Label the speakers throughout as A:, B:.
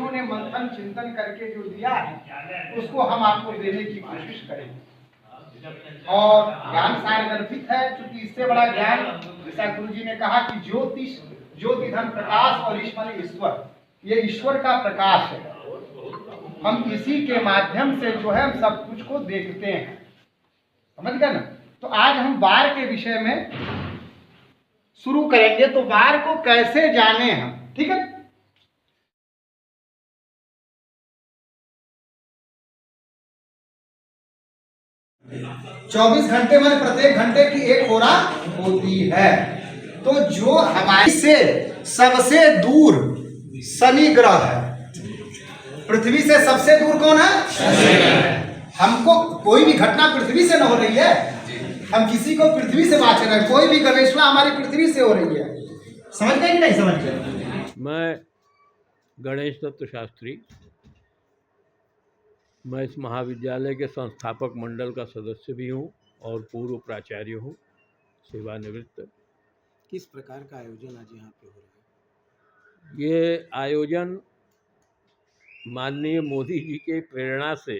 A: ऋषियों ने मंथन चिंतन करके जो दिया है उसको हम आपको देने की कोशिश करेंगे। और ज्ञान सारगर्भित है, क्योंकि इससे बड़ा ज्ञान, जैसा गुरु जी ने कहा कि ज्योति धन प्रकाश और ईश्वर, ये ईश्वर का प्रकाश है। हम इसी के माध्यम से जो है हम सब कुछ को देखते हैं, समझ गए ना। तो आज हम वार के विषय में शुरू करेंगे। तो वार को कैसे जाने हम, ठीक है। चौबीस घंटे में प्रत्येक घंटे की एक होरा होती है। तो जो हमारे से सबसे दूर शनि ग्रह है, पृथ्वी से सबसे दूर कौन है? हमको कोई भी घटना पृथ्वी से न हो रही है, हम किसी को पृथ्वी से बात कर रहे हैं, कोई भी गवेषणा हमारी पृथ्वी से हो रही है। समझ गए कि नहीं समझ गए?
B: मैं गणेश दत्त शास्त्री, मैं इस महाविद्यालय के संस्थापक मंडल का सदस्य भी हूँ और पूर्व प्राचार्य हूँ, सेवानिवृत्त।
C: किस प्रकार का आयोजन आज यहाँ पे हो रहा है?
B: ये आयोजन माननीय मोदी जी के प्रेरणा से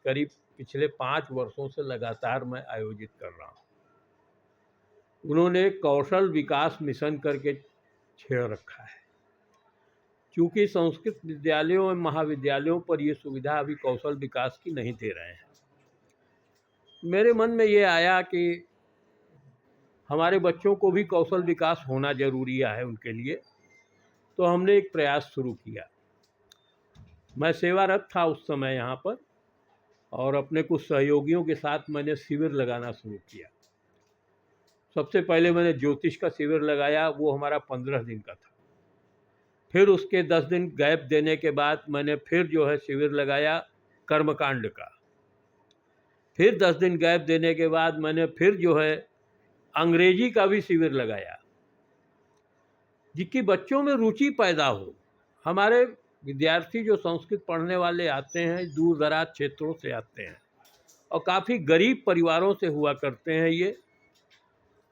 B: करीब पिछले 5 वर्षों से लगातार मैं आयोजित कर रहा हूँ। उन्होंने कौशल विकास मिशन करके छेड़ रखा है। क्योंकि संस्कृत विद्यालयों और महाविद्यालयों पर ये सुविधा अभी कौशल विकास की नहीं दे रहे हैं। मेरे मन में ये आया कि हमारे बच्चों को भी कौशल विकास होना ज़रूरी है उनके लिए, तो हमने एक प्रयास शुरू किया। मैं सेवारत था उस समय यहाँ पर, और अपने कुछ सहयोगियों के साथ मैंने शिविर लगाना शुरू किया। सबसे पहले मैंने ज्योतिष का शिविर लगाया, वो हमारा 15 दिन का था। फिर उसके 10 दिन गैप देने के बाद मैंने फिर जो है शिविर लगाया कर्मकांड का। फिर 10 दिन गैप देने के बाद मैंने फिर जो है अंग्रेजी का भी शिविर लगाया, जिसकी बच्चों में रुचि पैदा हो। हमारे विद्यार्थी जो संस्कृत पढ़ने वाले आते हैं दूर दराज क्षेत्रों से आते हैं और काफ़ी गरीब परिवारों से हुआ करते हैं। ये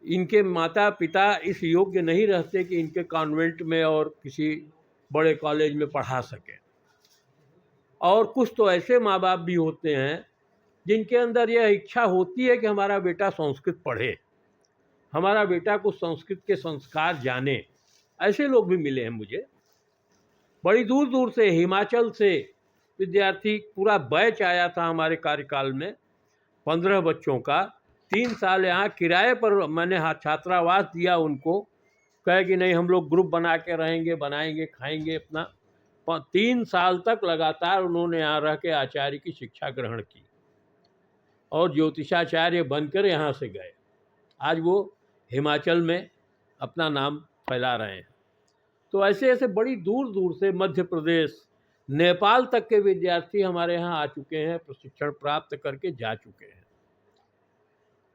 B: इनके माता पिता इस योग्य नहीं रहते कि इनके कॉन्वेंट में और किसी बड़े कॉलेज में पढ़ा सकें। और कुछ तो ऐसे माँ बाप भी होते हैं जिनके अंदर यह इच्छा होती है कि हमारा बेटा संस्कृत पढ़े, हमारा बेटा कुछ संस्कृत के संस्कार जाने। ऐसे लोग भी मिले हैं मुझे। बड़ी दूर दूर से, हिमाचल से विद्यार्थी, पूरा बैच आया था हमारे कार्यकाल में 15 बच्चों का। 3 साल यहाँ किराए पर मैंने छात्रावास दिया उनको, कहे कि नहीं हम लोग ग्रुप बना के रहेंगे, बनाएंगे, खाएंगे अपना। 3 साल तक लगातार उन्होंने यहाँ रह के आचार्य की शिक्षा ग्रहण की और ज्योतिषाचार्य बनकर यहाँ से गए। आज वो हिमाचल में अपना नाम फैला रहे हैं। तो ऐसे ऐसे बड़ी दूर दूर से, मध्य प्रदेश, नेपाल तक के विद्यार्थी हमारे यहाँ आ चुके हैं, प्रशिक्षण प्राप्त करके जा चुके हैं।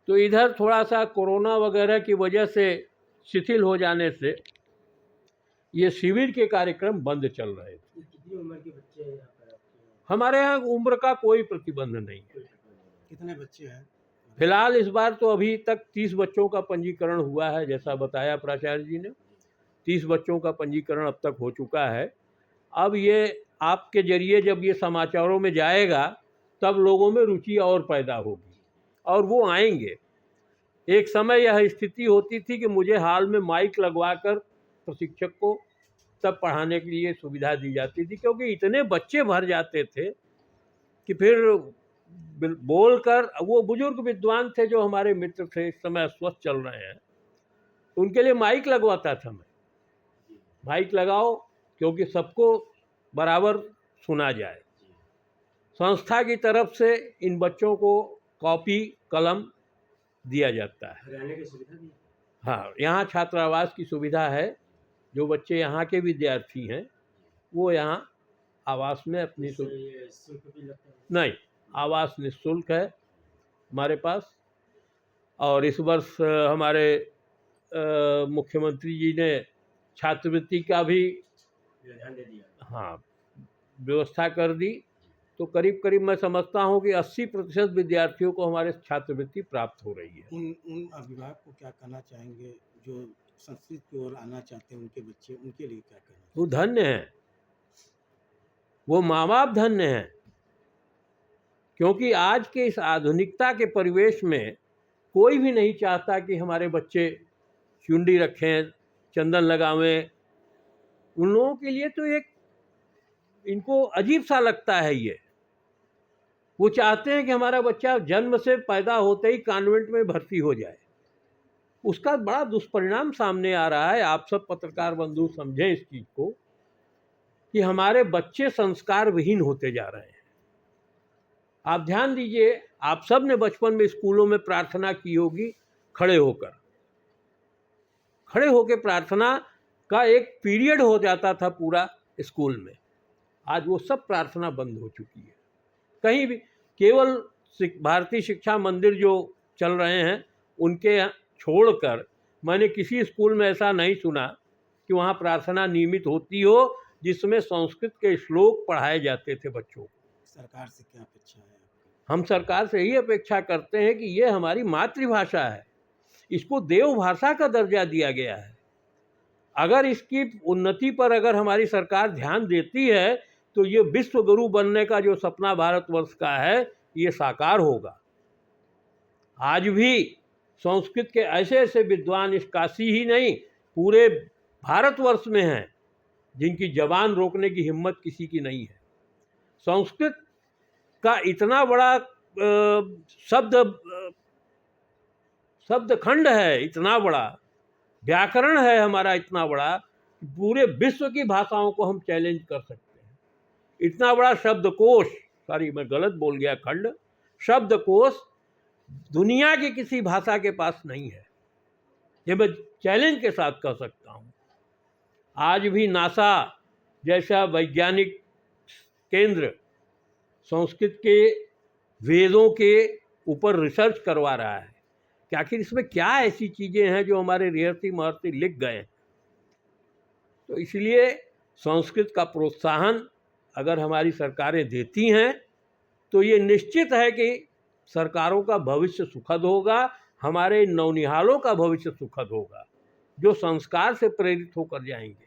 B: तो इधर थोड़ा सा कोरोना वगैरह की वजह से शिथिल हो जाने से ये शिविर के कार्यक्रम बंद चल रहे थे।
C: कितनी उम्र के बच्चे हैं यहाँ पर आपके?
B: हमारे यहाँ उम्र का कोई प्रतिबंध नहीं है।
C: कितने बच्चे हैं
B: फिलहाल इस बार तो अभी तक 30 बच्चों का पंजीकरण हुआ है, जैसा बताया प्राचार्य जी ने। 30 बच्चों का पंजीकरण अब तक हो चुका है। अब ये आपके जरिए जब ये समाचारों में जाएगा तब लोगों में रुचि और पैदा होगी और वो आएंगे। एक समय यह स्थिति होती थी कि मुझे हाल में माइक लगवाकर प्रशिक्षक को तब पढ़ाने के लिए सुविधा दी जाती थी, क्योंकि इतने बच्चे भर जाते थे कि फिर बोलकर, वो बुजुर्ग विद्वान थे जो हमारे मित्र थे, इस समय अस्वस्थ चल रहे हैं, उनके लिए माइक लगवाता था मैं। माइक लगाओ क्योंकि सबको बराबर सुना जाए। संस्था की तरफ से इन बच्चों को कॉपी कलम दिया जाता है।
C: रहने की सुविधा भी?
B: हाँ, यहाँ छात्रावास की सुविधा है। जो बच्चे यहाँ के विद्यार्थी हैं वो यहाँ आवास में अपनी
C: शुल्क भी लगता है?
B: नहीं, आवास निःशुल्क है हमारे पास। और इस वर्ष हमारे मुख्यमंत्री जी ने छात्रवृत्ति का भी
C: ध्यान दे दिया।
B: हाँ, व्यवस्था कर दी। तो करीब करीब मैं समझता हूँ कि 80% विद्यार्थियों को हमारे छात्रवृत्ति प्राप्त हो रही है।
C: उन अभिभावक को क्या कहना चाहेंगे जो संस्कृत की ओर आना चाहते हैं, उनके बच्चे, उनके लिए क्या कहना?
B: वो धन्य हैं, वो माँ बाप धन्य हैं, क्योंकि आज के इस आधुनिकता के परिवेश में कोई भी नहीं चाहता कि हमारे बच्चे चुंडी रखें, चंदन लगावें। उन लोगों के लिए तो एक इनको अजीब सा लगता है ये। वो चाहते हैं कि हमारा बच्चा जन्म से पैदा होते ही कॉन्वेंट में भर्ती हो जाए। उसका बड़ा दुष्परिणाम सामने आ रहा है। आप सब पत्रकार बंधु समझें इस चीज़ को कि हमारे बच्चे संस्कार विहीन होते जा रहे हैं। आप ध्यान दीजिए, आप सब ने बचपन में स्कूलों में प्रार्थना की होगी, खड़े होकर प्रार्थना का एक पीरियड हो जाता था पूरा स्कूल में। आज वो सब प्रार्थना बंद हो चुकी है। कहीं भी केवल भारतीय शिक्षा मंदिर जो चल रहे हैं उनके छोड़कर मैंने किसी स्कूल में ऐसा नहीं सुना कि वहाँ प्रार्थना नियमित होती हो जिसमें संस्कृत के श्लोक पढ़ाए जाते थे बच्चों को।
C: सरकार से क्या अपेक्षा है?
B: हम सरकार से यही अपेक्षा करते हैं कि ये हमारी मातृभाषा है, इसको देव भाषा का दर्जा दिया गया है। अगर इसकी उन्नति पर अगर हमारी सरकार ध्यान देती है तो ये विश्व गुरु बनने का जो सपना भारतवर्ष का है ये साकार होगा। आज भी संस्कृत के ऐसे ऐसे विद्वान इस काशी ही नहीं पूरे भारतवर्ष में हैं जिनकी जबान रोकने की हिम्मत किसी की नहीं है। संस्कृत का इतना बड़ा शब्द खंड है, इतना बड़ा व्याकरण है हमारा, इतना बड़ा पूरे विश्व की भाषाओं को हम चैलेंज कर सकते हैं। इतना बड़ा शब्दकोश, सॉरी मैं गलत बोल गया, खंड, शब्दकोश दुनिया की किसी भाषा के पास नहीं है, ये मैं चैलेंज के साथ कह सकता हूँ। आज भी नासा जैसा वैज्ञानिक केंद्र संस्कृत के वेदों के ऊपर रिसर्च करवा रहा है कि आखिर इसमें क्या ऐसी चीज़ें हैं जो हमारे ऋषि महर्षि लिख गए। तो इसलिए संस्कृत का प्रोत्साहन अगर हमारी सरकारें देती हैं तो ये निश्चित है कि सरकारों का भविष्य सुखद होगा, हमारे नौनिहालों का भविष्य सुखद होगा जो संस्कार से प्रेरित होकर जाएंगे।